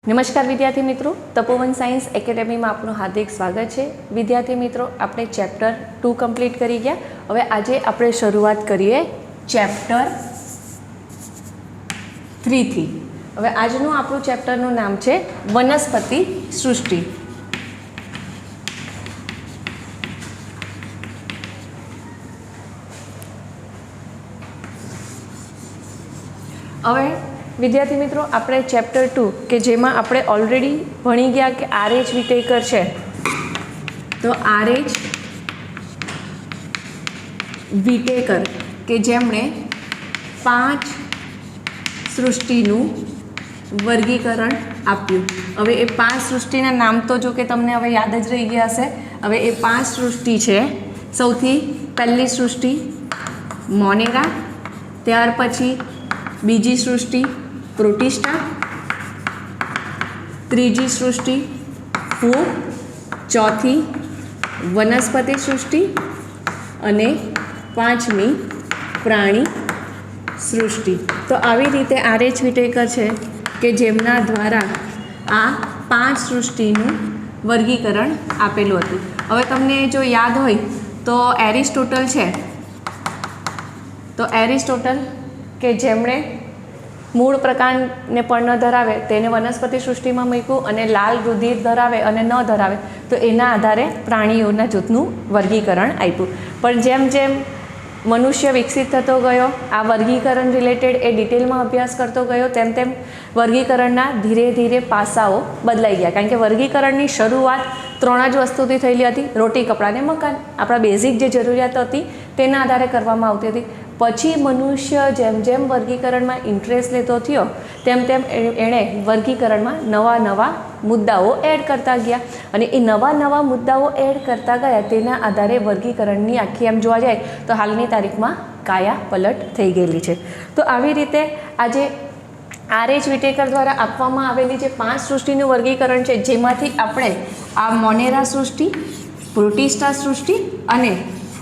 નમસ્કાર વિદ્યાર્થી મિત્રો, તપોવન સાયન્સ એકેડેમીમાં આપનું હાર્દિક સ્વાગત છે। વિદ્યાર્થી મિત્રો, આપણે ચેપ્ટર 2 કમ્પ્લીટ કરી ગયા। હવે આજે આપણે શરૂઆત કરીએ ચેપ્ટર 3 થી। હવે આજનું આપણું ચેપ્ટરનું નામ છે વનસ્પતિ સૃષ્ટિ। હવે विद्यार्थी मित्रों, આપણે चैप्टर 2 के जेमा આપણે ऑलरेडी भणी गया कि आर.एच. विटेकर है, तो आर.एच. विटेकर के जेमणे 5 सृष्टिનું वर्गीकरण आप्યું। હવે એ 5 સૃષ્ટિના નામ તો જો કે તમને હવે યાદ જ રહી ગયા હશે। હવે એ 5 સૃષ્ટિ છે। સૌથી પહેલી સૃષ્ટિ મોનેરા, ત્યાર પછી બીજી સૃષ્ટિ प्रोटिस्टा, तीजी सृष्टि फूग, चौथी वनस्पति सृष्टि अने पांचमी प्राणी सृष्टि। तो आवी रीते आर.एच. विटेकर है कि जेमना द्वारा आ 5 सृष्टिનું वर्गीकरण आपेલું હતું। હવે તમને जो याद होय तो एरिस्टोटल है, तो एरिस्टोटल के जेमणे मूळ प्रकार ने पण न धरावे तेने वनस्पति सृष्टि में मूक्युं अने लाल रुधिर धरावे अने न धरावे तो एना आधारे प्राणीओना जूथनुं वर्गीकरण आप्युं। पण जेम जेम मनुष्य विकसित थतो गयो, आ वर्गीकरण रिलेटेड ए डिटेल में अभ्यास करतो गयो, तेम तेम वर्गीकरणना धीरे धीरे पासाओ बदलाई गया। कारण के वर्गीकरणनी शरूआत 3 ज वस्तुथी थयेली हती, रोटी, कपड़ा ने मकान। आपणा बेઝિક जे जरूरियात हती तेना आधारे करवामां आवती हती। पछी मनुष्य जेम जेम वर्गीकरण में इंटरेस्ट लेतो थयो तेम तेम एणे वर्गीकरण में नवा नवा मुद्दाओ एड करता गया अने ए नवा नवा मुद्दाओ एड करता गया तेना आधारे वर्गीकरणनी आखी एम जोवा जाए तो हालनी तारीख में काया पलट थई गयेली छे। तो आवी रीते आजे आर.एच. विटेकर द्वारा आपवामां आवेली जे 5 सृष्टिनुं वर्गीकरण छे, जेमांथी आपणे आ मोनेरा सृष्टि, प्रोटिस्टा सृष्टि अने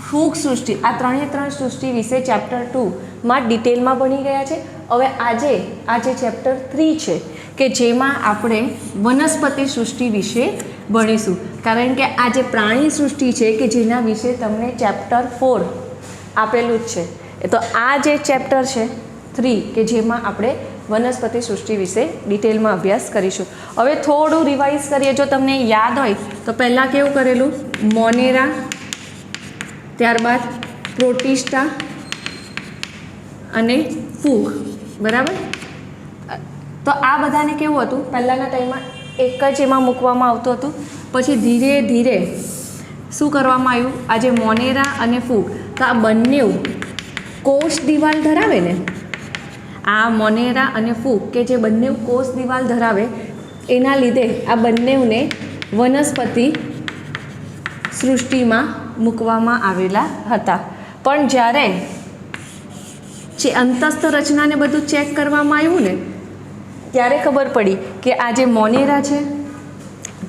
फूग सृष्टि, आ 3 सृष्टि विषे चैप्टर 2 में डिटेल में भणी गया है। हवे आज चैप्टर 3 है कि जेमां आपणे वनस्पति सृष्टि विषे भणीशुं। कारण के आज प्राणी सृष्टि है कि जेना विषे तमने चैप्टर 4 आपेलुं ज छे। तो आ जे चैप्टर है 3 के जेमां आपणे वनस्पति सृष्टि विषे डिटेल में अभ्यास करीशुं। हवे थोड़ुं रिवाइज करीए। जो तमने याद होय तो पहला केवुं करेलुं, मोनेरा, त्यारबाद प्रोटिस्टा अने फूग, बराबर। तो आ बधाने केवुं हतुं, पहलाना टाइम में एक ज एमां मूकवामां आवतुं हतुं, पछी धीरे धीरे शुं करवामां आव्युं, आ जे मोनेरा अने फूग तो आ बंनेव कोष दीवाल धरावे ने, आ मोनेरा अने फूग के जे बंनेव कोष दीवाल धरावे एना लीधे आ बंनेवने वनस्पति सृष्टि में मूकवामां आवेला हता। पण ज्यारे जे अंतस्थ रचना ने बधुं चेक करवामां आव्युं ने त्यारे खबर पड़ी कि आ जे मोनेरा छे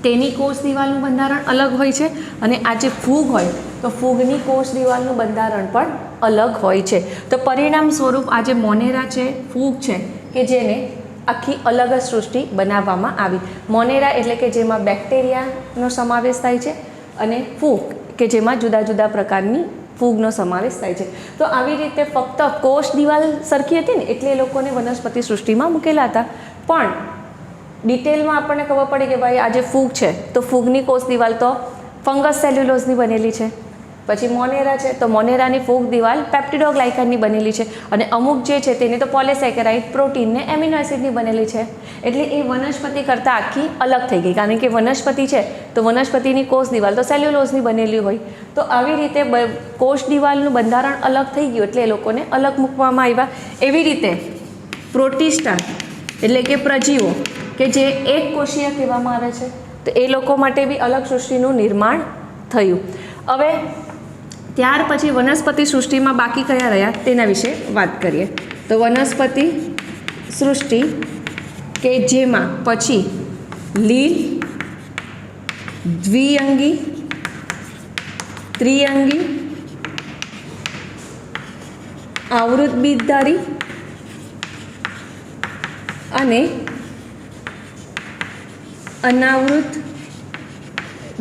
तेनी कोष दीवालनुं बंधारण अलग होय छे अने आ जे फूग होय तो फूगनी कोष दीवालनुं बंधारण पण अलग होय छे। तो परिणाम स्वरूप आ जे मोनेरा छे, फूग छे के जेने आखी अलग ज सृष्टि बनाववामां आवी। मोनेरा एटले के जेमां बेक्टेरियानो समावेश थाय छे अने फूग के जेमां जुदा जुदा प्रकारनी फूगनो समावेश थाय छे। तो आवी रीते फक्त कोष दीवाल सरखी हती ने एटले लोकोने वनस्पति सृष्टिमां मूकेला हता। पण डिटेलमां आपणे खबर पड़ी कि भाई आ जे फूग छे तो फूगनी कोष दीवाल तो फंगस सेल्युलोजनी बनेली छे। पछी मोनेरा छे तो मोनेरानी फूग दीवाल पेप्टिडोग्लाइकननी बनेली छे अने अमुक जे छे तेनी तो पॉलीसेकेराइड, प्रोटीन ने एमिनो एसिडनी बनेली छे। एटले ए वनस्पति करता आखी अलग थई गई। कारण के वनस्पति छे तो वनस्पतिनी कोष दीवाल तो सेल्युलोजनी बनेली होय। तो आवी रीते कोष दीवालनुं बंधारण अलग थई गयुं एटले ए लोकोने अलग मूकवामां आव्या। एवी रीते प्रोटिस्टा एटले के प्रजीवो के जे एक कोषीय कहेवामां आवे छे तो ए लोको माटे बी अलग सृष्टिनुं निर्माण थयुं। हवे त्यार पछी वनस्पति सृष्टि में बाकी कया रह्या तेना विषे बात करिए। तो वनस्पति सृष्टि के जेमां पछी लील, द्विअंगी, त्रिअंगी, आवृत बीजधारी अने અનાવૃત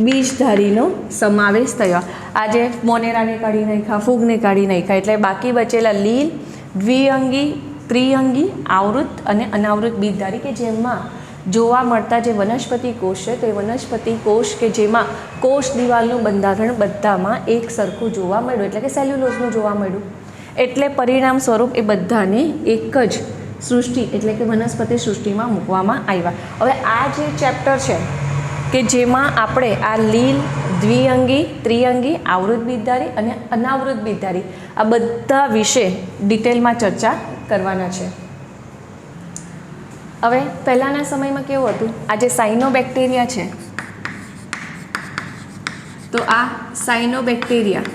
બીજધારીનો સમાવેશ થયો. આજે મોનેરાને કાઢી નાખ્યા, ફૂગને કાઢી નાખ્યા, એટલે બાકી બચેલા લીલ, દ્વિઅંગી, ત્રિઅંગી, આવૃત અને અનાવૃત બીજધારી કે જેમાં જોવા મળતા જે વનસ્પતિ કોષ છે તો એ વનસ્પતિ કોષ કે જેમાં કોષ દિવાલનું બંધારણ બધામાં એક સરખું જોવા મળ્યું, એટલે કે સેલ્યુલોઝનું જોવા મળ્યું. એટલે પરિણામ સ્વરૂપ એ બધાને એક જ સૃષ્ટિ એટલે કે વનસ્પતિ સૃષ્ટિમાં મૂકવામાં આવ્યા. હવે આ જે ચેપ્ટર છે કે જેમાં આપણે આ લીલ, દ્વિઅંગી, ત્રિઅંગી, આવૃત બીજધારી અને અનાવૃત બીજધારી આ બધા વિશે ડિટેલમાં ચર્ચા કરવાના છે. હવે પહેલાંના સમયમાં કેવું હતું, આ જે સાયનોબેક્ટેરિયા છે તો આ સાયનોબેક્ટેરિયા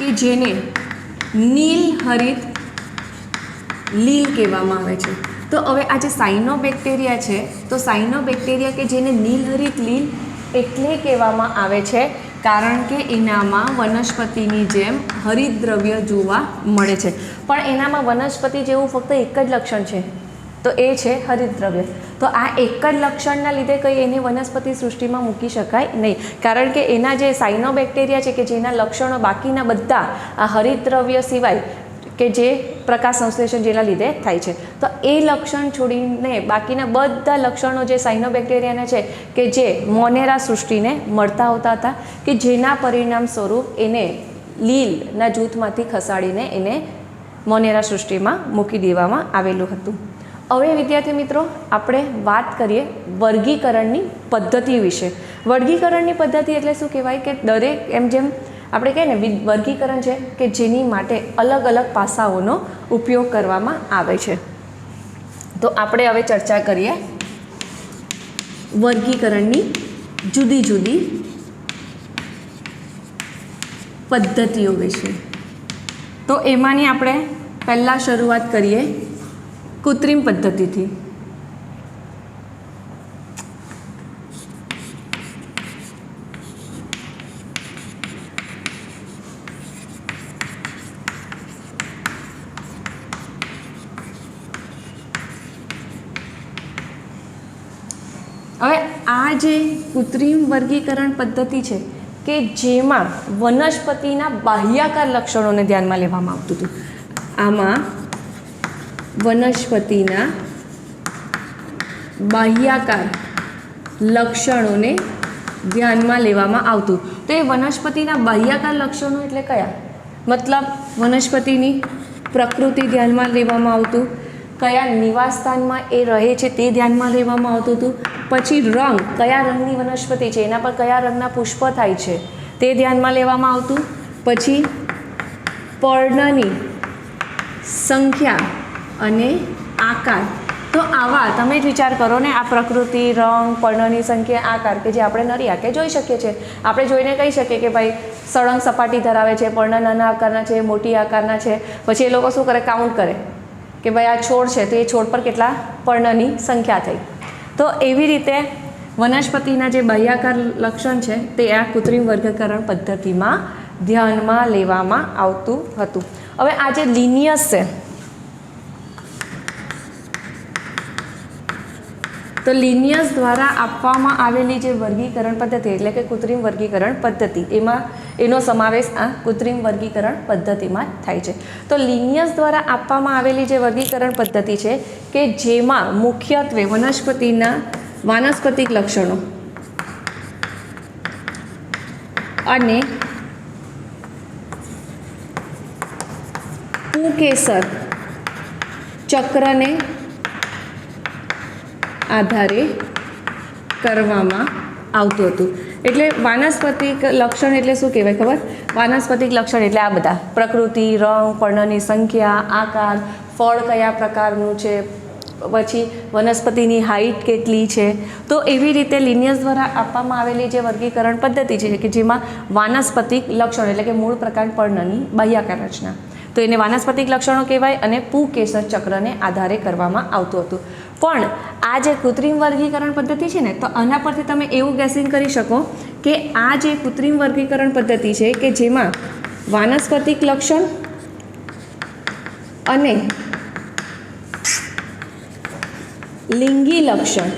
કે જેને નીલ હરિત લીલ કહેવામાં આવે છે. તો હવે આ જે સાયનોબેક્ટેરિયા છે તો સાયનોબેક્ટેરિયા કે જેને નીલહરિત લીલ એટલે કહેવામાં આવે છે કારણ કે એનામાં વનસ્પતિની જેમ હરિતદ્રવ્ય જોવા મળે છે. પણ એનામાં વનસ્પતિ જેવું ફક્ત એક જ લક્ષણ છે તો એ છે હરિતદ્રવ્ય. તો આ એક જ લક્ષણના લીધે કંઈ એને વનસ્પતિ સૃષ્ટિમાં મૂકી શકાય નહીં, કારણ કે એના જે સાયનોબેક્ટેરિયા છે કે જેના લક્ષણો બાકીના બધા આ હરિતદ્રવ્ય સિવાય કે જે પ્રકાશ સંશ્લેષણ જેના લીધે થાય છે તો એ લક્ષણ છોડીને બાકીના બધા લક્ષણો જે સાયનોબેક્ટેરિયાના છે કે જે મોનેરા સૃષ્ટિને મળતા હોતા હતા કે જેના પરિણામ સ્વરૂપ એને લીલના જૂથમાંથી ખસાડીને એને મોનેરા સૃષ્ટિમાં મૂકી દેવામાં આવેલું હતું. હવે વિદ્યાર્થી મિત્રો આપણે વાત કરીએ વર્ગીકરણની પદ્ધતિ વિશે. વર્ગીકરણની પદ્ધતિ એટલે શું કહેવાય કે દરેક એમ જેમ આપણે કહીએ ને વર્ગીકરણ છે કે જેની માટે અલગ અલગ પાસાઓનો ઉપયોગ કરવામાં આવે છે. તો આપણે હવે ચર્ચા કરીએ વર્ગીકરણની જુદી જુદી પદ્ધતિઓ વિશે. તો એમાંની આપણે પહેલાં શરૂઆત કરીએ કૃત્રિમ પદ્ધતિથી. હવે આ જે કૃત્રિમ વર્ગીકરણ પદ્ધતિ છે કે જેમાં વનસ્પતિના બાહ્યાકાર લક્ષણોને ધ્યાનમાં લેવામાં આવતું હતું. આમાં વનસ્પતિના બાહ્યાકાર લક્ષણોને ધ્યાનમાં લેવામાં આવતું. તો એ વનસ્પતિના બાહ્યાકાર લક્ષણો એટલે કયા? મતલબ વનસ્પતિની પ્રકૃતિ ધ્યાનમાં લેવામાં આવતું, કયા નિવાસસ્થાનમાં એ રહે છે તે ધ્યાનમાં લેવામાં આવતું હતું, પછી રંગ, કયા રંગની વનસ્પતિ છે એના પર કયા રંગના પુષ્પ થાય છે તે ધ્યાનમાં લેવામાં આવતું, પછી પર્ણની સંખ્યા અને આકાર. તો આવા તમે જ વિચાર કરો ને, આ પ્રકૃતિ, રંગ, પર્ણની સંખ્યા, આકાર કે જે આપણે નરી આંખે જોઈ શકીએ છીએ. આપણે જોઈને કહી શકીએ કે ભાઈ સળંગ સપાટી ધરાવે છે, પર્ણ નાના આકારના છે, મોટી આકારના છે. પછી એ લોકો શું કરે, કાઉન્ટ કરે કે ભાઈ આ છોડ છે તો એ છોડ પર કેટલા પર્ણની સંખ્યા થઈ. તો એવી રીતે વનસ્પતિના જે બાહ્યાકાર લક્ષણ છે તે આ કૃત્રિમ વર્ગીકરણ પદ્ધતિમાં ધ્યાનમાં લેવામાં આવતું હતું. હવે આ જે લિનિયસ છે તો લિનિયસ દ્વારા આપવામાં આવેલી જે વર્ગીકરણ પદ્ધતિ એટલે કે કૃત્રિમ વર્ગીકરણ પદ્ધતિ એમાં એનો સમાવેશ આ કૃત્રિમ વર્ગીકરણ પદ્ધતિમાં થાય છે. તો લિનિયસ દ્વારા આપવામાં આવેલી જે વર્ગીકરણ પદ્ધતિ છે કે જેમાં મુખ્યત્વે વનસ્પતિના વાનસ્પતિક લક્ષણો અને પુંકેસર ચક્રને આધારે કરવામાં આવતું હતું. એટલે વાનસ્પતિક લક્ષણ એટલે શું કહેવાય ખબર? વાનસ્પતિક લક્ષણ એટલે આ બધા પ્રકૃતિ, રંગ, પર્ણની સંખ્યા, આકાર, ફળ કયા પ્રકારનું છે, પછી વનસ્પતિની હાઇટ કેટલી છે. તો એવી રીતે લિનિયસ દ્વારા આપવામાં આવેલી જે વર્ગીકરણ પદ્ધતિ છે કે જેમાં વાનસ્પતિક લક્ષણ એટલે કે મૂળ પ્રકાર પર્ણની બાહ્યાકાર રચના તો એને વાનસ્પતિક લક્ષણો કહેવાય અને પુંકેસર ચક્રને આધારે કરવામાં આવતું હતું. પણ આ જે કૃત્રિમ વર્ગીકરણ પદ્ધતિ છે ને તો આના પરથી તમે એવું ગેસિંગ કરી શકો કે આ જે કૃત્રિમ વર્ગીકરણ પદ્ધતિ છે કે જેમાં વાનસ્પતિક લક્ષણ અને લિંગી લક્ષણ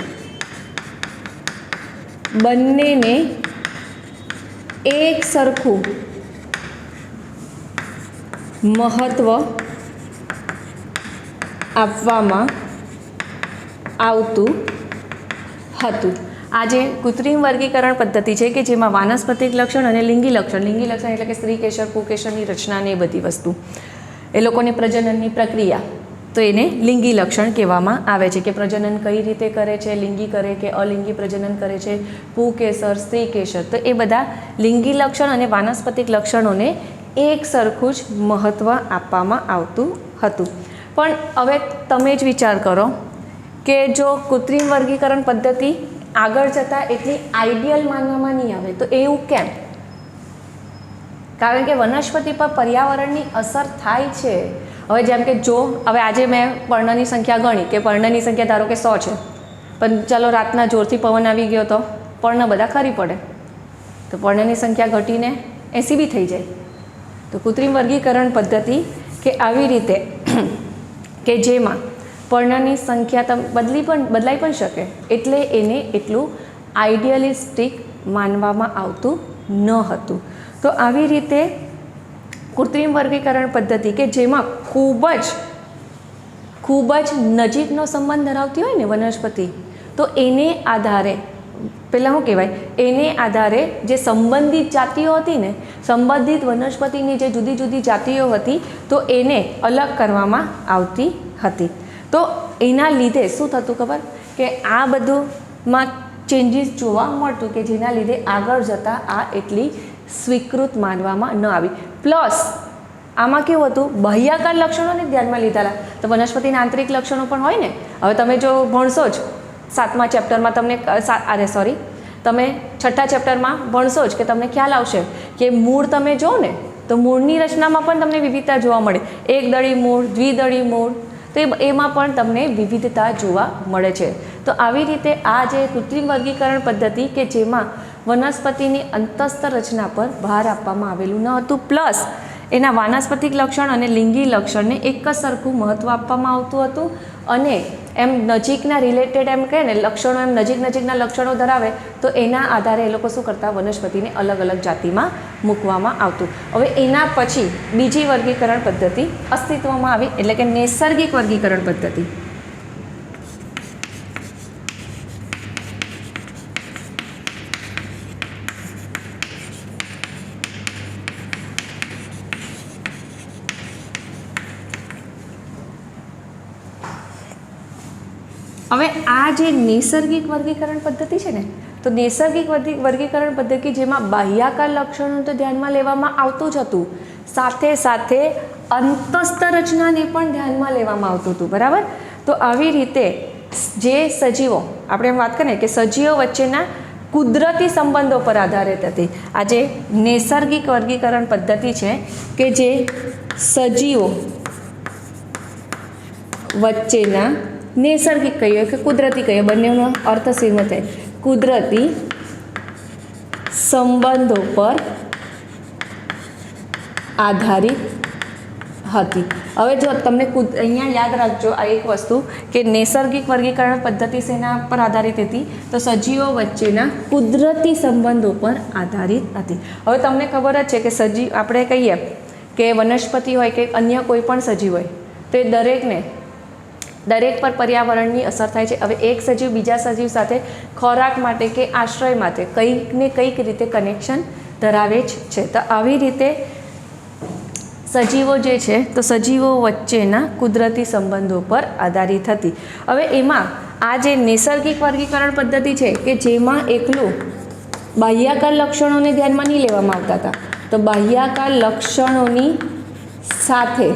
બંનેને એક સરખું મહત્ત્વ આપવામાં આવતું હતું. આ જે કૃત્રિમ વર્ગીકરણ પદ્ધતિ છે કે જેમાં વાનસ્પતિક લક્ષણ અને લિંગી લક્ષણ એટલે કે સ્ત્રી કેસર પુકેસરની રચના ને એ બધી વસ્તુ, એ લોકોની પ્રજનનની પ્રક્રિયા, તો એને લિંગી લક્ષણ કહેવામાં આવે છે કે પ્રજનન કઈ રીતે કરે છે, લિંગી કરે કે અલિંગી પ્રજનન કરે છે, પુકેસર, સ્ત્રી કેસર, તો એ બધા લિંગી લક્ષણ અને વાનસ્પતિક લક્ષણોને એક સરખું જ મહત્ત્વ આપવામાં આવતું હતું. પણ હવે તમે જ વિચાર કરો કે જો કૃત્રિમ વર્ગીકરણ પદ્ધતિ આગળ જતાં એટલી આઈડિયલ માનવામાં નહીં આવે તો એવું કેમ? કારણ કે વનસ્પતિ પર પર્યાવરણની અસર થાય છે. હવે જેમ કે જો હવે આજે મેં પર્ણની સંખ્યા ગણી કે પર્ણની સંખ્યા ધારો કે 100 છે, પણ ચાલો રાતના જોરથી પવન આવી ગયો તો પર્ણ બધા ખરી પડે, તો પર્ણની સંખ્યા ઘટીને 80 બી થઈ જાય. તો કૃત્રિમ વર્ગીકરણ પદ્ધતિ કે આવી રીતે કે જેમાં પર્ણની સંખ્યા બદલાઈ પણ શકે, એટલે એને એટલું આઈડિયલિસ્ટિક માનવામાં આવતું ન હતું. તો આવી રીતે કૃત્રિમ વર્ગીકરણ પદ્ધતિ કે જેમાં ખૂબ જ નજીકનો સંબંધ ધરાવતી હોય ને વનસ્પતિ, તો એને આધારે પહેલાં શું કહેવાય, એને આધારે જે સંબંધિત જાતિઓ હતી ને, સંબંધિત વનસ્પતિની જે જુદી જુદી જાતિઓ હતી, તો એને અલગ કરવામાં આવતી હતી. તો એના લીધે શું થતું ખબર, કે આ બધુંમાં ચેન્જીસ જોવા મળતું કે જેના લીધે આગળ જતાં આ એટલી સ્વીકૃત માનવામાં ન આવી. પ્લસ આમાં કેવું હતું, બાહ્યાકાર લક્ષણોને ધ્યાનમાં લીધેલા. તો વનસ્પતિના આંતરિક લક્ષણો પણ હોય ને. હવે તમે જો ભણશો જ 7મા ચેપ્ટરમાં તમને તમે 6ઠ્ઠા ચેપ્ટરમાં ભણશો જ કે તમને ખ્યાલ આવશે કે મૂળ તમે જો ને તો મૂળની રચનામાં પણ તમને વિવિધતા જોવા મળે. એકદળી મૂળ, દ્વિદળી મૂળ, તો એમાં પણ તમને વિવિધતા જોવા મળે છે. તો આવી રીતે આ જે કૃત્રિમ વર્ગીકરણ પદ્ધતિ કે જેમાં વનસ્પતિની અંતસ્થ રચના પર ભાર આપવામાં આવેલું ન હતું, પ્લસ એના વાનસ્પતિક લક્ષણ અને લિંગી લક્ષણને એક જ સરખું મહત્ત્વ આપવામાં આવતું હતું, અને એમ નજીકના રિલેટેડ એમ કહે ને લક્ષણો, એમ નજીકના લક્ષણો ધરાવે તો એના આધારે એ લોકો શું કરતા, વનસ્પતિને અલગ અલગ જાતિમાં મૂકવામાં આવતું. હવે એના પછી બીજી વર્ગીકરણ પદ્ધતિ અસ્તિત્વમાં આવી, એટલે કે નૈસર્ગિક વર્ગીકરણ પદ્ધતિ. હવે આ જે નૈસર્ગિક વર્ગીકરણ પદ્ધતિ છે ને, તો નૈસર્ગિક વર્ગીકરણ પદ્ધતિ જેમાં બાહ્યાકાર લક્ષણો તો ધ્યાનમાં લેવામાં આવતું જ હતું, સાથે સાથે અંતસ્થ રચનાને પણ ધ્યાનમાં લેવામાં આવતું હતું. બરાબર? તો આવી રીતે જે સજીવો, આપણે એમ વાત કરીએ કે સજીવો વચ્ચેના કુદરતી સંબંધો પર આધારિત હતી. આ જે નૈસર્ગિક વર્ગીકરણ પદ્ધતિ છે કે જે સજીવો વચ્ચેના, નૈસર્ગિક કહીએ કે કુદરતી કહીએ, બંનેનો અર્થ સેમ થાય, કુદરતી સંબંધો પર આધારિત હતી. હવે જો તમને અહીંયા યાદ રાખજો આ એક વસ્તુ કે નૈસર્ગિક વર્ગીકરણ પદ્ધતિ શેના પર આધારિત હતી, તો સજીવો વચ્ચેના કુદરતી સંબંધો પર આધારિત હતી. હવે તમને ખબર જ છે કે આપણે કહીએ કે વનસ્પતિ હોય કે અન્ય કોઈ પણ સજીવ હોય, તો એ દરેક પર પર્યાવરણની અસર થાય છે. હવે એક સજીવ બીજા સજીવ સાથે ખોરાક માટે કે આશ્રય માટે કંઈક ને કંઈક રીતે કનેક્શન ધરાવે જ છે. તો આવી રીતે સજીવો જે છે તો સજીવો વચ્ચેના કુદરતી સંબંધો પર આધારિત હતી. હવે એમાં આ જે નૈસર્ગિક વર્ગીકરણ પદ્ધતિ છે કે જેમાં એકલું બાહ્યાકાર લક્ષણોને ધ્યાનમાં નહીં લેવામાં આવતા હતા, તો બાહ્યાકાર લક્ષણોની સાથે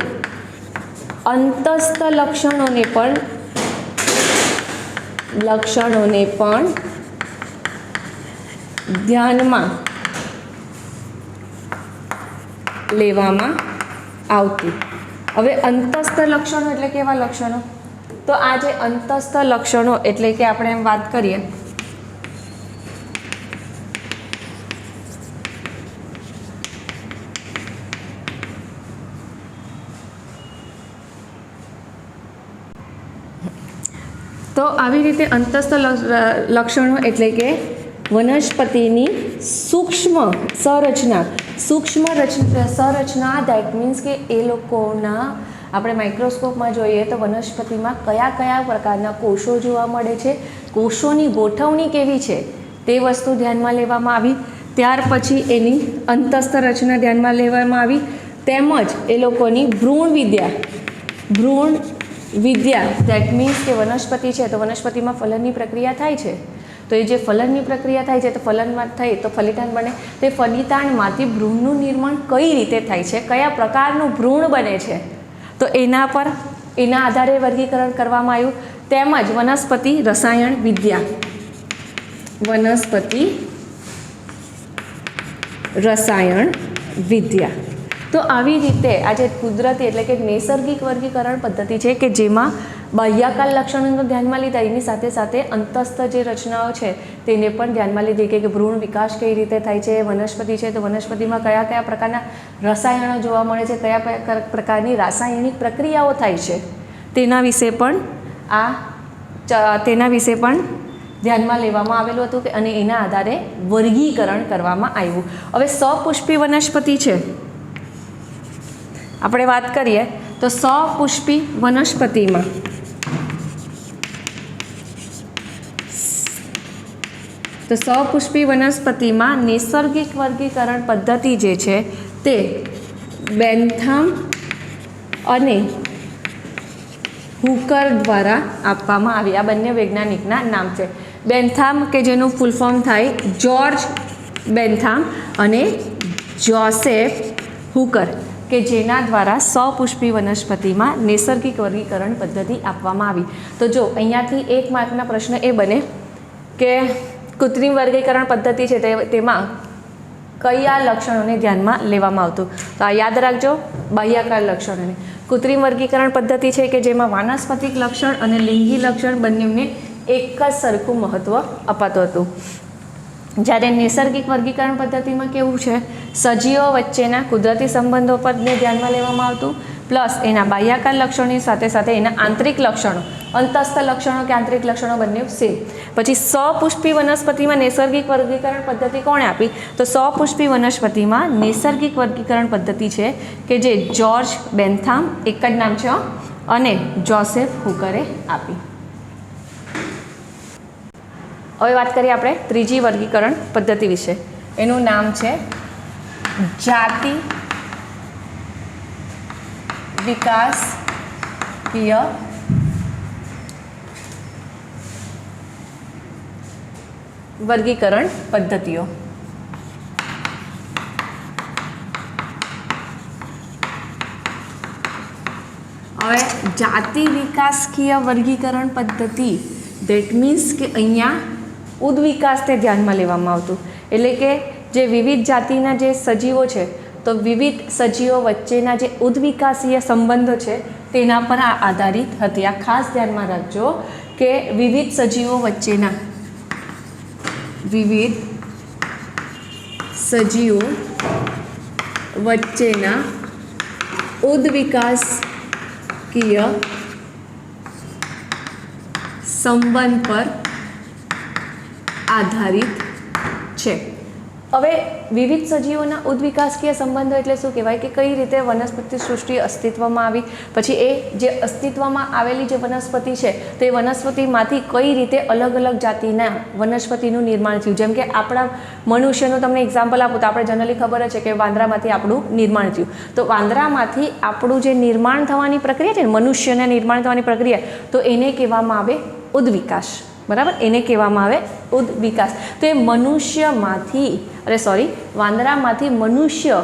અંતસ્થ લક્ષણોને પણ ધ્યાનમાં લેવામાં આવતું. હવે અંતસ્થ લક્ષણો એટલે કેવા લક્ષણો, તો આ જે અંતસ્થ લક્ષણો એટલે કે આપણે એમ વાત કરીએ તો આવી રીતે અંતસ્થ લક્ષણો એટલે કે વનસ્પતિની સૂક્ષ્મ સંરચના દેટ મીન્સ કે એ લોકોના આપણે માઇક્રોસ્કોપમાં જોઈએ તો વનસ્પતિમાં કયા કયા પ્રકારના કોષો જોવા મળે છે, કોષોની ગોઠવણી કેવી છે તે વસ્તુ ધ્યાનમાં લેવામાં આવી. ત્યાર પછી એની અંતસ્થ રચના ધ્યાનમાં લેવામાં આવી, તેમજ એ લોકોની ભ્રૂણ વિદ્યા દેટ મીન્સ કે વનસ્પતિ છે તો વનસ્પતિમાં ફલનની પ્રક્રિયા થાય છે, તો એ જે ફલનની પ્રક્રિયા થાય છે તો ફલનમાં થઈ તો ફલિતાંડ બને, તે ફલિતાંડમાંથી ભ્રૂણનું નિર્માણ કઈ રીતે થાય છે, કયા પ્રકારનું ભ્રૂણ બને છે તો એના આધારે વર્ગીકરણ કરવામાં આવ્યું. તેમજ વનસ્પતિ રસાયણ વિદ્યા. તો આવી રીતે આ જે કુદરતી એટલે કે નૈસર્ગિક વર્ગીકરણ પદ્ધતિ છે કે જેમાં બાહ્યાકાર લક્ષણોને ધ્યાનમાં લીધા, એની સાથે સાથે અંતસ્થ જે રચનાઓ છે તેને પણ ધ્યાનમાં લીધી કે ભ્રૂણ વિકાસ કઈ રીતે થાય છે, વનસ્પતિ છે તો વનસ્પતિમાં કયા કયા પ્રકારના રસાયણો જોવા મળે છે, કયા પ્રકારની રાસાયણિક પ્રક્રિયાઓ થાય છે તેના વિશે પણ ધ્યાનમાં લેવામાં આવેલું હતું અને એના આધારે વર્ગીકરણ કરવામાં આવ્યું. હવે સપુષ્પી વનસ્પતિ છે, આપણે વાત કરીએ તો સપુષ્પી વનસ્પતિમાં નૈસર્ગિક વર્ગીકરણ પદ્ધતિ જે છે તે બેન્થામ અને હુકર દ્વારા આપવામાં આવી. આ બંને વૈજ્ઞાનિકના નામ છે. બેન્થામ કે જેનું ફૂલ ફોર્મ થાય જ્યોર્જ બેન્થામ અને જોસેફ હુકર કે જેના દ્વારા સપુષ્પી વનસ્પતિમાં નૈસર્ગિક વર્ગીકરણ પદ્ધતિ આપવામાં આવી. તો જો અહીંયાથી 1 માર્કના પ્રશ્ન એ બને કે કૃત્રિમ વર્ગીકરણ પદ્ધતિ છે તેમાં કયા લક્ષણોને ધ્યાનમાં લેવામાં આવતું, તો આ યાદ રાખજો, બાહ્યાકાર લક્ષણોને. કૃત્રિમ વર્ગીકરણ પદ્ધતિ છે કે જેમાં વાનસ્પતિક લક્ષણ અને લિંગી લક્ષણ બંનેને એક જ સરખું મહત્ત્વ અપાતું હતું. જ્યારે નૈસર્ગિક વર્ગીકરણ પદ્ધતિમાં કેવું છે, સજીવો વચ્ચેના કુદરતી સંબંધો પરને ધ્યાનમાં લેવામાં આવતું, પ્લસ એના બાહ્યાકાર લક્ષણોની સાથે સાથે એના આંતરિક લક્ષણો, અંતસ્થ લક્ષણો કે આંતરિક લક્ષણો બંને સેમ. પછી સપુષ્પી વનસ્પતિમાં નૈસર્ગિક વર્ગીકરણ પદ્ધતિ કોણે આપી, તો સપુષ્પી વનસ્પતિમાં નૈસર્ગિક વર્ગીકરણ પદ્ધતિ છે કે જે જ્યોર્જ બેન્થામ, એક જ નામ છે, અને જોસેફ હુકરે આપી. હવે વાત કરીએ આપણે ત્રીજી વર્ગીકરણ પદ્ધતિ વિશે. એનું નામ છે જાતિ વિકાસકીય વર્ગીકરણ પદ્ધતિઓ. હવે જાતિ વિકાસકીય વર્ગીકરણ પદ્ધતિ દેટ મીન્સ કે અહીંયા ઉદ્વિકાસને ધ્યાનમાં લેવામાં આવતું, એટલે કે જે વિવિધ જાતિના જે સજીવો છે તો વિવિધ સજીવો વચ્ચેના જે ઉદ્વિકાસીય સંબંધો છે તેના પર આ આધારિત હતી. આ ખાસ ધ્યાનમાં રાખજો કે વિવિધ સજીવો વચ્ચેના ઉદ્વિકાસકીય સંબંધ પર આધારિત છે. હવે વિવિધ સજીવોના ઉદ્વિકાસકીય સંબંધો એટલે શું કહેવાય કે કઈ રીતે વનસ્પતિ સૃષ્ટિ અસ્તિત્વમાં આવી, પછી એ જે અસ્તિત્વમાં આવેલી જે વનસ્પતિ છે તે વનસ્પતિમાંથી કઈ રીતે અલગ અલગ જાતિના વનસ્પતિનું નિર્માણ થયું. જેમ કે આપણા મનુષ્યનું તમને એક્ઝામ્પલ આપું તો આપણે જનરલી ખબર છે કે વાંદરામાંથી આપણું નિર્માણ થયું, તો વાંદરામાંથી આપણું જે નિર્માણ થવાની પ્રક્રિયા છે ને, મનુષ્યના નિર્માણ થવાની પ્રક્રિયા, તો એને કહેવામાં આવે ઉદ્વિકાસ. બરાબર, એને કહેવામાં આવે ઉદ્વિકાસ. તો એ વાંદરામાંથી મનુષ્ય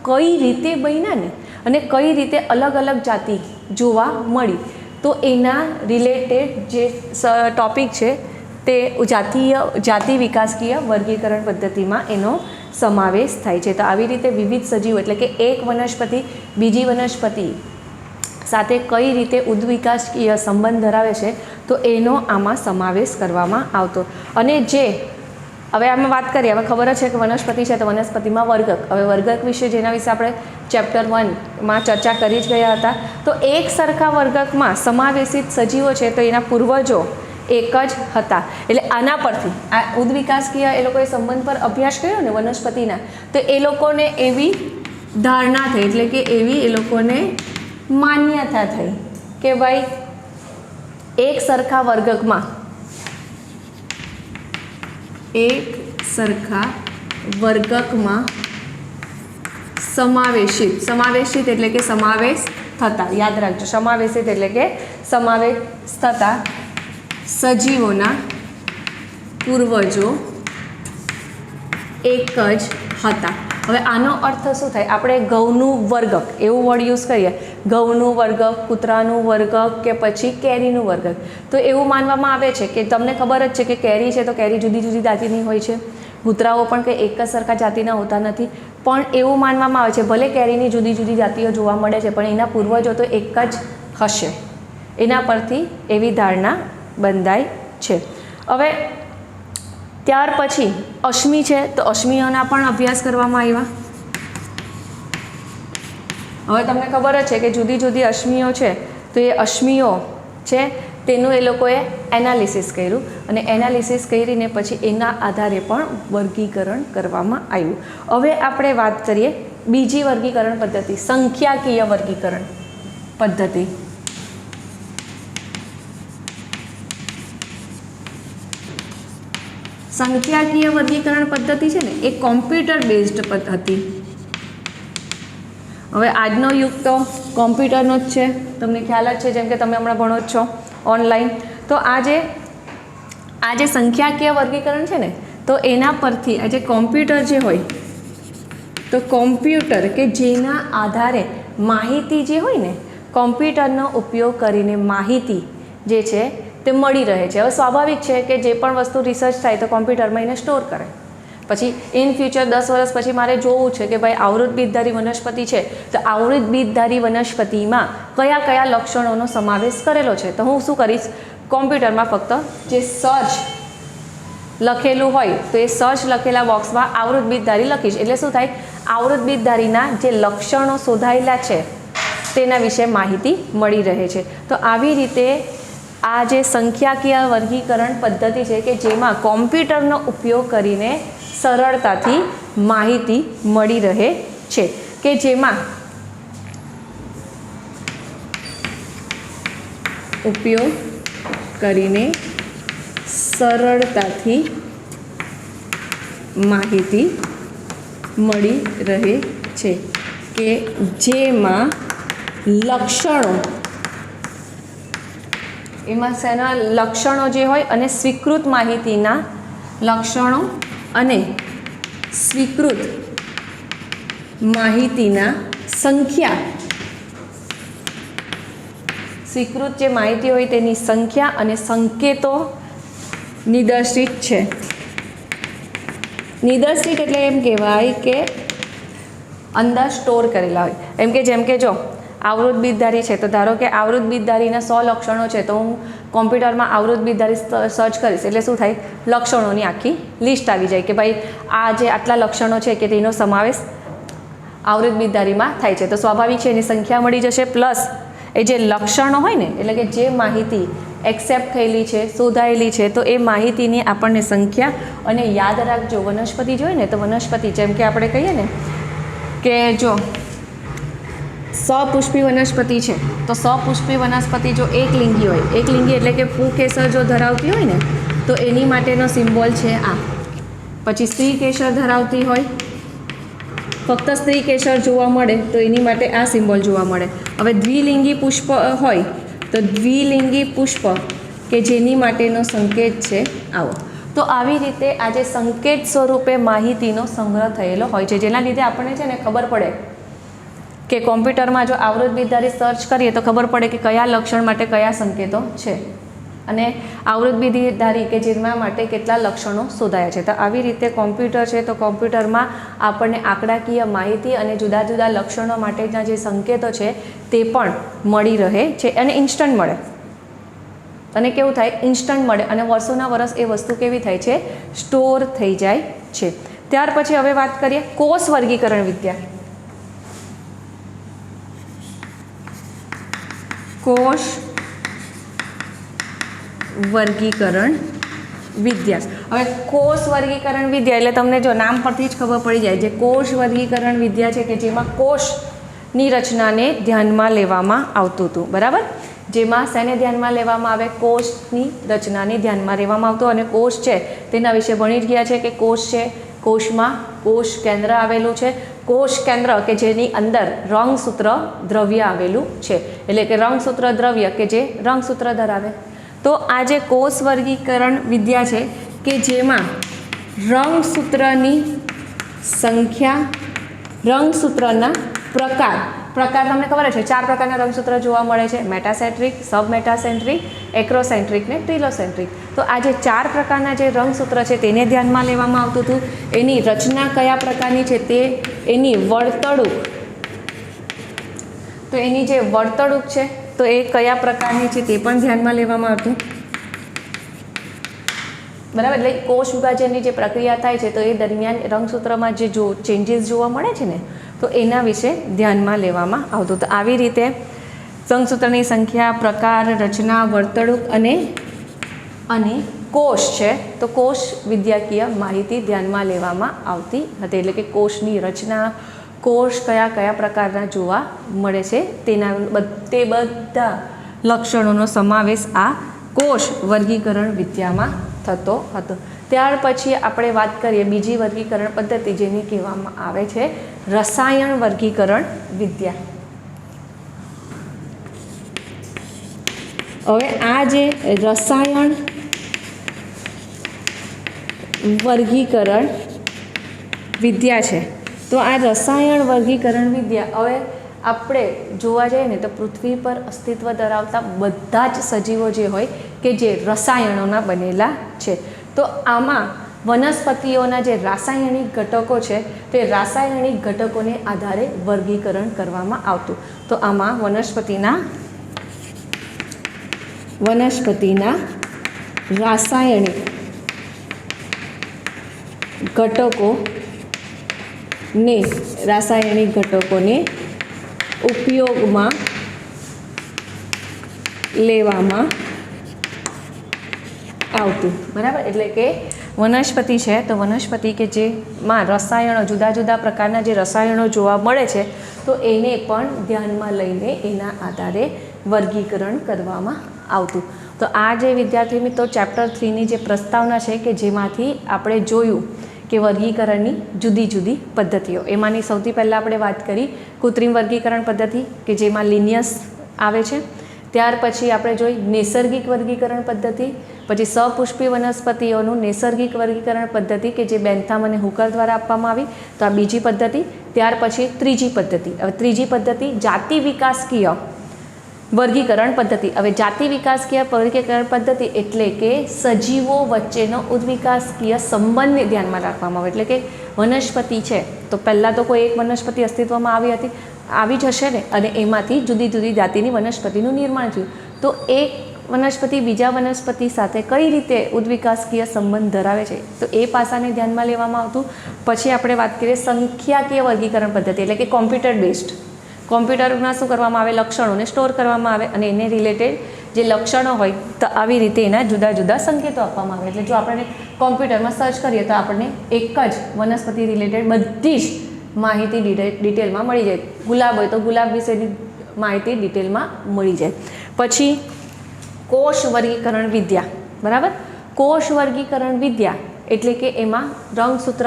કઈ રીતે બન્યા ને અને કઈ રીતે અલગ અલગ જાતિ જોવા મળી, તો એના રિલેટેડ જે ટોપિક છે તે જાતિ વિકાસકીય વર્ગીકરણ પદ્ધતિમાં એનો સમાવેશ થાય છે. તો આવી રીતે વિવિધ સજીવો એટલે કે એક વનસ્પતિ બીજી વનસ્પતિ સાથે કઈ રીતે ઉદ્વિકાસકીય સંબંધ ધરાવે છે તો એનો આમાં સમાવેશ કરવામાં આવતો. અને જે હવે આમાં વાત કરીએ, હવે ખબર છે કે વનસ્પતિ છે તો વનસ્પતિમાં વર્ગક. હવે વર્ગક વિશે જેના વિશે આપણે ચેપ્ટર 1માં ચર્ચા કરી જ ગયા હતા. તો એક સરખા વર્ગકમાં સમાવેશિત સજીવો છે તો એના પૂર્વજો એક જ હતા. એટલે આના પરથી આ ઉદ્વિકાસકીય એ લોકોએ સંબંધ પર અભ્યાસ કર્યો ને વનસ્પતિના, તો એ લોકોને એવી ધારણા થઈ, એટલે કે એવી એ લોકોને માન્યતા થઈ કે ભાઈ એક સરખા વર્ગકમાં સમાવેશિત એટલે કે સમાવેશ થતા, યાદ રાખજો, સમાવેશિત એટલે કે સમાવેશ થતા સજીવોના પૂર્વજો એક જ હતા. હવે આનો અર્થ શું થાય? આપણે ઘઉંનું વર્ગક એવું વર્ડ યુઝ કરીએ, ઘઉંનું વર્ગક, કૂતરાનું વર્ગક કે પછી કેરીનું વર્ગક, તો એવું માનવામાં આવે છે કે તમને ખબર જ છે કે કેરી છે તો કેરી જુદી જુદી જાતિની હોય છે, કૂતરાઓ પણ કંઈ એક જ સરખા જાતિના હોતા નથી, પણ એવું માનવામાં આવે છે ભલે કેરીની જુદી જુદી જાતિઓ જોવા મળે છે પણ એના પૂર્વજો તો એક જ હશે. એના પરથી એવી ધારણા બંધાય છે. હવે ત્યાર પછી અશ્મિ છે, તો અશ્મિઓના પણ અભ્યાસ કરવામાં આવ્યા. હવે તમને ખબર જ છે કે જુદી જુદી અશ્મિઓ છે, તો એ અશ્મિઓ છે તેનું એ લોકોએ એનાલિસિસ કર્યું અને એનાલિસિસ કરીને પછી એના આધારે પણ વર્ગીકરણ કરવામાં આવ્યું. હવે આપણે વાત કરીએ બીજી વર્ગીકરણ પદ્ધતિ, સંખ્યાકીય વર્ગીકરણ પદ્ધતિ. સંખ્યાકીય વર્ગીકરણ પદ્ધતિ છે ને એ કોમ્પ્યુટર બેઝડ પદ્ધતિ. હવે આજનો યુગ તો કોમ્પ્યુટરનો જ છે, તમને ખ્યાલ જ છે, જેમ કે તમે હમણાં ભણો જ છો ઓનલાઈન. તો આ જે સંખ્યાકીય વર્ગીકરણ છે ને, તો એના પરથી આજે કોમ્પ્યુટર જે હોય, તો કોમ્પ્યુટર કે જેના આધારે માહિતી જે હોય ને, કોમ્પ્યુટરનો ઉપયોગ કરીને માહિતી જે છે તે મળી રહે છે. હવે સ્વાભાવિક છે કે જે પણ વસ્તુ રિસર્ચ થાય તો કોમ્પ્યુટરમાં એને સ્ટોર કરે. પછી ઇન ફ્યુચર 10 વર્ષ પછી મારે જોવું છે કે ભાઈ આવૃત બીજધારી વનસ્પતિ છે, તો આવૃત બીજધારી વનસ્પતિમાં કયા કયા લક્ષણોનો સમાવેશ કરેલો છે, તો હું શું કરીશ, કોમ્પ્યુટરમાં ફક્ત જે સર્ચ લખેલું હોય તો એ સર્ચ લખેલા બોક્સમાં આવૃત બીજધારી લખીશ. એટલે શું થાય, આવૃત બીજધારીના જે લક્ષણો શોધાયેલા છે તેના વિશે માહિતી મળી રહે છે. તો આવી રીતે આ જે સંખ્યાકીય વર્ગીકરણ પદ્ધતિ છે કે જેમાં કોમ્પ્યુટરનો ઉપયોગ કરીને સરળતાથી માહિતી મળી રહે છે, કે જેમાં ઉપયોગ કરીને સરળતાથી માહિતી મળી રહે છે, કે જેમાં લક્ષણો, એમાં શેના લક્ષણો જે હોય અને સ્વીકૃત માહિતીના લક્ષણો અને સ્વીકૃત માહિતીના સંખ્યા, સ્વીકૃત જે માહિતી હોય તેની સંખ્યા અને સંકેતો નિદર્શિત છે. નિદર્શિત એટલે એમ કહેવાય કે અંદર સ્ટોર કરેલા હોય. એમ કે જેમ કે જો આવૃત બીજધારી છે, તો ધારો કે આવૃત બીજધારીના 100 લક્ષણો છે, તો હું કોમ્પ્યુટરમાં આવૃત બીજધારી સર્ચ કરીશ એટલે શું થાય, લક્ષણોની આખી લિસ્ટ આવી જાય કે ભાઈ આ જે આટલા લક્ષણો છે કે તેનો સમાવેશ આવૃત બીજધારીમાં થાય છે. તો સ્વાભાવિક છે એની સંખ્યા મળી જશે, પ્લસ એ જે લક્ષણો હોય ને, એટલે કે જે માહિતી એક્સેપ્ટ થયેલી છે, શોધાયેલી છે, તો એ માહિતીની આપણને સંખ્યા. અને યાદ રાખજો, વનસ્પતિ જોઈએ ને તો વનસ્પતિ જેમ કે આપણે કહીએ ને કે જો સપુષ્પી વનસ્પતિ છે, તો સપુષ્પી વનસ્પતિ જો એકલિંગી હોય, એકલિંગી એટલે કે પુંકેસર જો ધરાવતી હોય ને તો એની માટેનો સિમ્બોલ છે આ. પછી સ્ત્રી કેસર ધરાવતી હોય, ફક્ત સ્ત્રી કેસર જોવા મળે તો એની માટે આ સિમ્બોલ જોવા મળે. હવે દ્વિલિંગી પુષ્પ હોય તો દ્વિલિંગી પુષ્પ કે જેની માટેનો સંકેત છે આવો. તો આવી રીતે આજે સંકેત સ્વરૂપે માહિતીનો સંગ્રહ થયેલો હોય છે, જેના લીધે આપણને છે ને ખબર પડે કે કોમ્પ્યુટરમાં જો આવૃત બીજધારી સર્ચ કરીએ તો ખબર પડે કે કયા લક્ષણ માટે કયા સંકેતો છે અને આવૃત બીજધારી કે જેના માટે કેટલા લક્ષણો શોધાયા છે. તો આવી રીતે કોમ્પ્યુટર છે, તો કોમ્પ્યુટરમાં આપણને આંકડાકીય માહિતી અને જુદા જુદા લક્ષણો માટેના જે સંકેતો છે તે પણ મળી રહે છે અને ઇન્સ્ટન્ટ મળે. અને કેવું થાય, ઇન્સ્ટન્ટ મળે અને વર્ષોના વર્ષ એ વસ્તુ કેવી થાય છે, સ્ટોર થઈ જાય છે. ત્યાર પછી હવે વાત કરીએ કોષ વર્ગીકરણ વિદ્યા. કોષ વર્ગીકરણ વિદ્યા. હવે કોષ વર્ગીકરણ વિદ્યા એટલે તમને જો નામ પરથી જ ખબર પડી જાય, જે કોષ વર્ગીકરણ વિદ્યા છે કે જેમાં કોષની રચનાને ધ્યાનમાં લેવામાં આવતું હતું. બરાબર, જેમાં શેને ધ્યાનમાં લેવામાં આવે? કોષની રચનાને ધ્યાનમાં લેવામાં આવતું. અને કોષ છે તેના વિશે ભણી જ ગયા છે કે કોષ છે, કોષમાં કોષ કેન્દ્ર આવેલું છે. કોષ કેન્દ્ર કે જેની અંદર રંગસૂત્ર દ્રવ્ય આવેલું છે, એટલે કે રંગસૂત્ર દ્રવ્ય કે જે રંગસૂત્ર ધરાવે. તો આ જે કોષ વર્ગીકરણ વિદ્યા છે કે જેમાં રંગસૂત્રની સંખ્યા, રંગસૂત્રના પ્રકાર તમને ખબર છે 4 પ્રકારના રંગસૂત્ર જોવા મળે છે: મેટાસેન્ટ્રિક, સબમેટાસેન્ટ્રિક, એક્રોસેન્ટ્રિક ને ટ્રિલોસેન્ટ્રિક. તો આ જે 4 પ્રકારના જે રંગસૂત્ર છે તેને ધ્યાનમાં લેવામાં આવતું હતું. એની રચના કયા પ્રકારની છે તે, એની વર્તણૂક, તો એની જે વર્તણૂક છે તો એ કયા પ્રકારની છે તે પણ ધ્યાનમાં લેવામાં આવતું. બરાબર, એટલે કોષ વિભાજનની જે પ્રક્રિયા થાય છે તો એ દરમિયાન રંગસૂત્રમાં જે ચેન્જીસ જોવા મળે છે ને તો એના વિશે ધ્યાનમાં લેવામાં આવતું. તો આવી રીતે રંગસૂત્રની સંખ્યા, પ્રકાર, રચના, વર્તણૂક અને કોષ છે તો કોષ વિદ્યાકીય માહિતી ધ્યાનમાં લેવામાં આવતી હતી. એટલે કે કોષની રચના, કોષ કયા કયા પ્રકારના જોવા મળે છે તે બધા લક્ષણોનો સમાવેશ આ કોષ વર્ગીકરણ વિદ્યામાં થતો હતો. ત્યાર પછી આપણે વાત કરીએ બીજી વર્ગીકરણ પદ્ધતિ જેને કહેવામાં આવે છે રસાયણ વર્ગીકરણ વિદ્યા. હવે આ જે રસાયણ વર્ગીકરણ વિદ્યા છે તો આ રસાયણ વર્ગીકરણ વિદ્યા, હવે આપણે જોવા જઈએ ને તો પૃથ્વી પર અસ્તિત્વ ધરાવતા બધા જ સજીવો જે હોય કે જે રસાયણોના બનેલા છે. તો આમાં વનસ્પતિઓના જે રાસાયણિક ઘટકો છે તે રાસાયણિક ઘટકોને આધારે વર્ગીકરણ કરવામાં આવતું. તો આમાં વનસ્પતિના રાસાયણિક ઘટકોને ઉપયોગમાં લેવામાં આવતું. બરાબર, એટલે કે વનસ્પતિ છે તો વનસ્પતિ કે જેમાં રસાયણો, જુદા જુદા પ્રકારના જે રસાયણો જોવા મળે છે તો એને પણ ધ્યાનમાં લઈને એના આધારે વર્ગીકરણ કરવામાં આવતું. તો આ જે વિદ્યાર્થી મિત્રો ચેપ્ટર 3ની જે પ્રસ્તાવના છે કે જેમાંથી આપણે જોયું કે વર્ગીકરણની જુદી જુદી પદ્ધતિઓ, એમાંની સૌથી પહેલાં આપણે વાત કરી કૃત્રિમ વર્ગીકરણ પદ્ધતિ કે જેમાં લિનિયસ આવે છે. ત્યાર પછી આપણે જોઈ નૈસર્ગિક વર્ગીકરણ પદ્ધતિ, પછી સપુષ્પી વનસ્પતિઓનું નૈસર્ગિક વર્ગીકરણ પદ્ધતિ કે જે બેન્થામ અને હુકર દ્વારા આપવામાં આવી. તો આ બીજી પદ્ધતિ. ત્યાર પછી ત્રીજી પદ્ધતિ. હવે ત્રીજી પદ્ધતિ જાતિ વિકાસકીય વર્ગીકરણ પદ્ધતિ. હવે જાતિ વિકાસકીય વર્ગીકરણ પદ્ધતિ એટલે કે સજીવો વચ્ચેનો ઉદ્વિકાસકીય સંબંધને ધ્યાનમાં રાખવામાં આવે. એટલે કે વનસ્પતિ છે તો પહેલાં તો કોઈ એક વનસ્પતિ અસ્તિત્વમાં આવી જશે ને અને એમાંથી જુદી જુદી જાતિની વનસ્પતિનું નિર્માણ થયું. તો એક વનસ્પતિ બીજા વનસ્પતિ સાથે કઈ રીતે ઉદ્વિકાસકીય સંબંધ ધરાવે છે તો એ પાસાને ધ્યાનમાં લેવામાં આવતું. પછી આપણે વાત કરીએ સંખ્યાકીય વર્ગીકરણ પદ્ધતિ એટલે કે કોમ્પ્યુટર બેઝડ. કોમ્પ્યુટરમાં શું કરવામાં આવે? લક્ષણોને સ્ટોર કરવામાં આવે અને એને રિલેટેડ જે લક્ષણો હોય તો આવી રીતે એના જુદા જુદા સંકેતો આપવામાં આવે. એટલે જો આપણે કોમ્પ્યુટરમાં સર્ચ કરીએ તો આપણને એક જ વનસ્પતિ રિલેટેડ બધી જ માહિતી ડિટેલમાં મળી જાય. ગુલાબ હોય તો ગુલાબ વિશેની માહિતી ડિટેલમાં મળી જાય. પછી કોષ વર્ગીકરણ વિદ્યા. બરાબર, કોષ વર્ગીકરણ વિદ્યા એટલે કે એમાં રંગસૂત્ર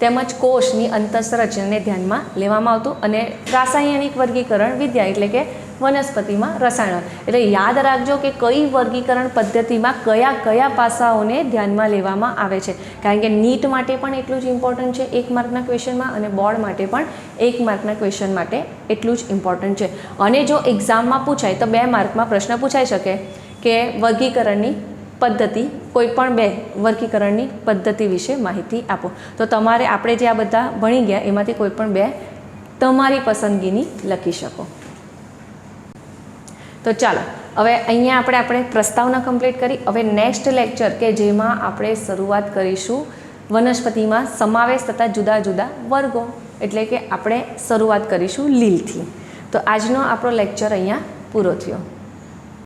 તેમજ કોષની અંતઃસંરચનાને ધ્યાનમાં લેવામાં આવતું. અને રાસાયણિક વર્ગીકરણ વિદ્યા એટલે કે વનસ્પતિમાં રસાયણ. એટલે યાદ રાખજો કે કઈ વર્ગીકરણ પદ્ધતિમાં કયા કયા પાસાઓને ધ્યાનમાં લેવામાં આવે છે, કારણ કે નીટ માટે પણ એટલું જ ઇમ્પોર્ટન્ટ છે 1 માર્કના ક્વેશ્ચનમાં, અને બોર્ડ માટે પણ 1 માર્કના ક્વેશ્ચન માટે એટલું જ ઇમ્પોર્ટન્ટ છે. અને જો એક્ઝામમાં પૂછાય તો 2 માર્કમાં પ્રશ્ન પૂછાઈ શકે કે વર્ગીકરણની પદ્ધતિ, કોઈ પણ 2 વર્ગીકરણની પદ્ધતિ વિશે માહિતી આપો. તો તમારે આપણે જે આ બધા ભણી ગયા એમાંથી કોઈ પણ 2 તમારી પસંદગીની લખી શકો. તો ચાલો હવે અહીંયા આપણે પ્રસ્તાવના કમ્પ્લીટ કરી. હવે નેક્સ્ટ લેક્ચર કે જેમાં આપણે શરૂઆત કરીશું વનસ્પતિમાં સમાવેશ થતા જુદા જુદા વર્ગો, એટલે કે આપણે શરૂઆત કરીશું લીલથી. તો આજનો આપણો લેક્ચર અહીંયા પૂરો થયો.